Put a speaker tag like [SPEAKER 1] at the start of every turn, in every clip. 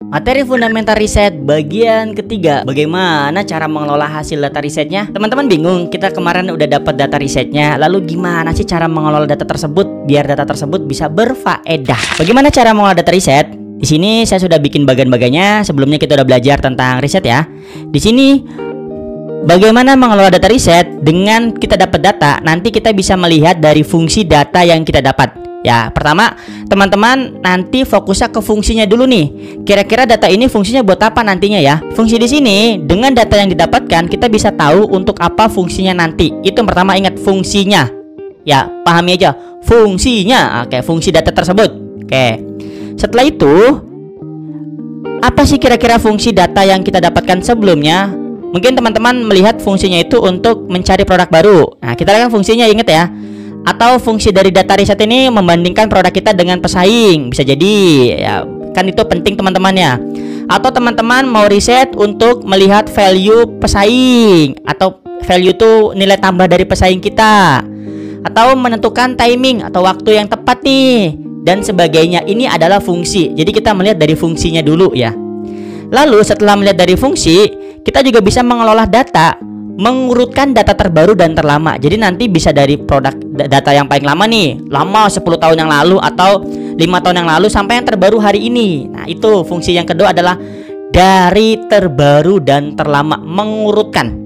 [SPEAKER 1] Materi fundamental riset bagian ketiga. Bagaimana cara mengelola hasil data risetnya? Teman-teman bingung, kita kemarin udah dapat data risetnya. Lalu gimana sih cara mengelola data tersebut biar data tersebut bisa berfaedah? Bagaimana cara mengelola data riset? Di sini saya sudah bikin bagian-bagiannya. Sebelumnya kita udah belajar tentang riset ya. Di sini bagaimana mengelola data riset? Dengan kita dapat data, nanti kita bisa melihat dari fungsi data yang kita dapat. Ya, pertama, teman-teman nanti fokusnya ke fungsinya dulu nih. Kira-kira data ini fungsinya buat apa nantinya ya? Fungsi di sini, dengan data yang didapatkan, kita bisa tahu untuk apa fungsinya nanti. Itu yang pertama, ingat fungsinya. Ya, pahami aja fungsinya. Oke, fungsi data tersebut. Oke. Setelah itu, apa sih kira-kira fungsi data yang kita dapatkan sebelumnya? Mungkin teman-teman melihat fungsinya itu untuk mencari produk baru. Nah, kita lihat fungsinya, ingat ya. Atau fungsi dari data riset ini membandingkan produk kita dengan pesaing. Bisa jadi ya, kan itu penting teman-teman ya. Atau teman-teman mau riset untuk melihat value pesaing, atau value itu nilai tambah dari pesaing kita, atau menentukan timing atau waktu yang tepat nih, dan sebagainya. Ini adalah fungsi. Jadi kita melihat dari fungsinya dulu ya. Lalu setelah melihat dari fungsi, kita juga bisa mengelola data, mengurutkan data terbaru dan terlama. Jadi nanti bisa dari produk data yang paling lama nih, lama 10 tahun yang lalu atau 5 tahun yang lalu sampai yang terbaru hari ini. Nah, itu fungsi yang kedua adalah dari terbaru dan terlama, mengurutkan.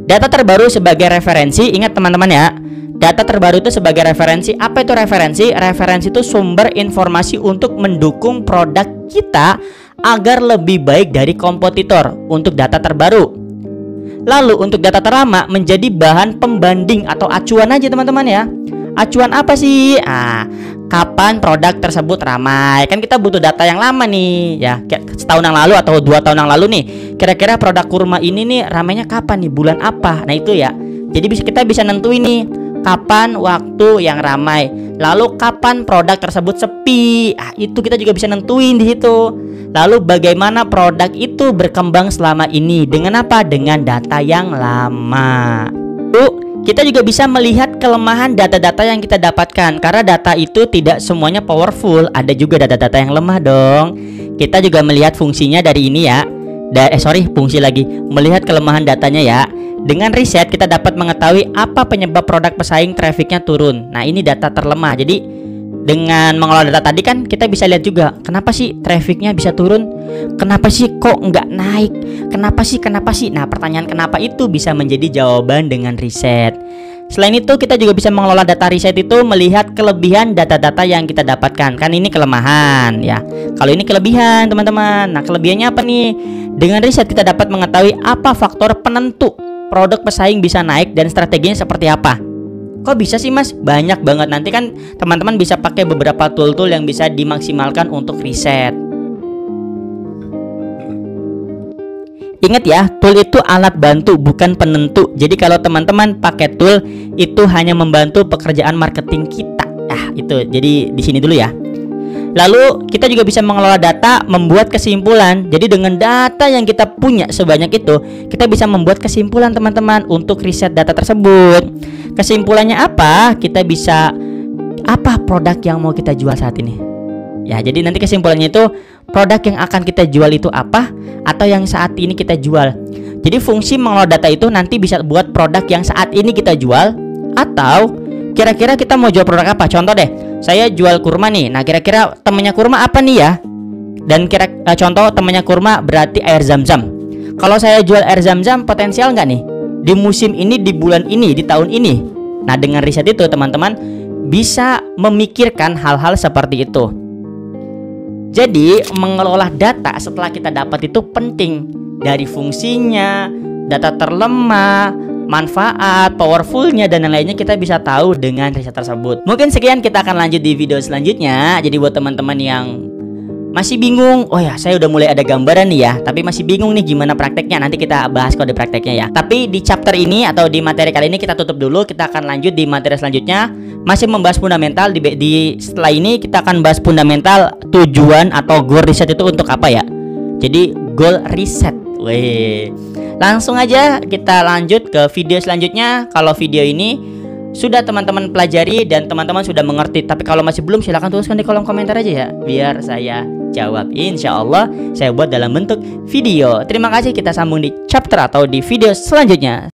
[SPEAKER 1] Data terbaru sebagai referensi, ingat teman-teman ya. Data terbaru itu sebagai referensi. Apa itu referensi? Referensi itu sumber informasi untuk mendukung produk kita agar lebih baik dari kompetitor untuk data terbaru. Lalu untuk data terlama menjadi bahan pembanding atau acuan aja teman-teman ya. Acuan apa sih? Kapan produk tersebut ramai? Kan kita butuh data yang lama nih ya, setahun yang lalu atau 2 tahun yang lalu nih. Kira-kira produk kurma ini nih ramainya kapan nih? Bulan apa? Nah itu ya. Jadi kita bisa nentuin nih kapan waktu yang ramai. Lalu kapan produk tersebut sepi? Itu kita juga bisa nentuin di situ. Lalu bagaimana produk itu berkembang selama ini? Dengan apa? Dengan data yang lama. Kita juga bisa melihat kelemahan data-data yang kita dapatkan. Karena data itu tidak semuanya powerful. Ada juga data-data yang lemah dong. Kita juga melihat fungsinya dari ini ya. Fungsi lagi. Melihat kelemahan datanya ya. Dengan riset kita dapat mengetahui apa penyebab produk pesaing trafficnya turun. Nah ini data terlemah. Jadi dengan mengelola data tadi kan kita bisa lihat juga kenapa sih trafficnya bisa turun, kenapa sih kok nggak naik, kenapa sih. Nah pertanyaan kenapa itu bisa menjadi jawaban dengan riset. Selain itu kita juga bisa mengelola data riset itu melihat kelebihan data-data yang kita dapatkan. Kan ini kelemahan ya, kalau ini kelebihan teman-teman. Nah kelebihannya apa nih? Dengan riset kita dapat mengetahui apa faktor penentu produk pesaing bisa naik dan strateginya seperti apa. Kok bisa sih mas? Banyak banget. Nanti kan teman-teman bisa pakai beberapa tool-tool yang bisa dimaksimalkan untuk riset. Ingat ya, tool itu alat bantu bukan penentu. Jadi kalau teman-teman pakai tool itu hanya membantu pekerjaan marketing kita. Itu. Jadi di sini dulu ya. Lalu kita juga bisa mengelola data, membuat kesimpulan. Jadi dengan data yang kita punya sebanyak itu, kita bisa membuat kesimpulan teman-teman untuk riset data tersebut. Kesimpulannya apa? Kita bisa apa produk yang mau kita jual saat ini. Ya, jadi nanti kesimpulannya itu produk yang akan kita jual itu apa atau yang saat ini kita jual. Jadi fungsi mengelola data itu nanti bisa buat produk yang saat ini kita jual, atau kira-kira kita mau jual produk apa. Contoh deh, saya jual kurma nih. Nah kira-kira temennya kurma apa nih ya? Dan contoh temennya kurma berarti air zam-zam. Kalau saya jual air zam-zam, potensial nggak nih di musim ini, di bulan ini, di tahun ini? Nah dengan riset itu teman-teman bisa memikirkan hal-hal seperti itu. Jadi mengelola data setelah kita dapat itu penting. Dari fungsinya, data terlemah, manfaat, powerfulnya, dan lain-lainnya kita bisa tahu dengan riset tersebut. Mungkin sekian, kita akan lanjut di video selanjutnya. Jadi buat teman-teman yang masih bingung, oh ya saya udah mulai ada gambaran nih ya, tapi masih bingung nih gimana prakteknya, nanti kita bahas kode prakteknya ya. Tapi di chapter ini atau di materi kali ini kita tutup dulu. Kita akan lanjut di materi selanjutnya, masih membahas fundamental. Setelah ini kita akan bahas fundamental, tujuan atau goal riset itu untuk apa ya. Jadi goal riset. Langsung aja kita lanjut ke video selanjutnya. Kalau video ini sudah teman-teman pelajari dan teman-teman sudah mengerti, tapi kalau masih belum silahkan tuliskan di kolom komentar aja ya, biar saya jawab. Insya Allah saya buat dalam bentuk video. Terima kasih, kita sambung di chapter atau di video selanjutnya.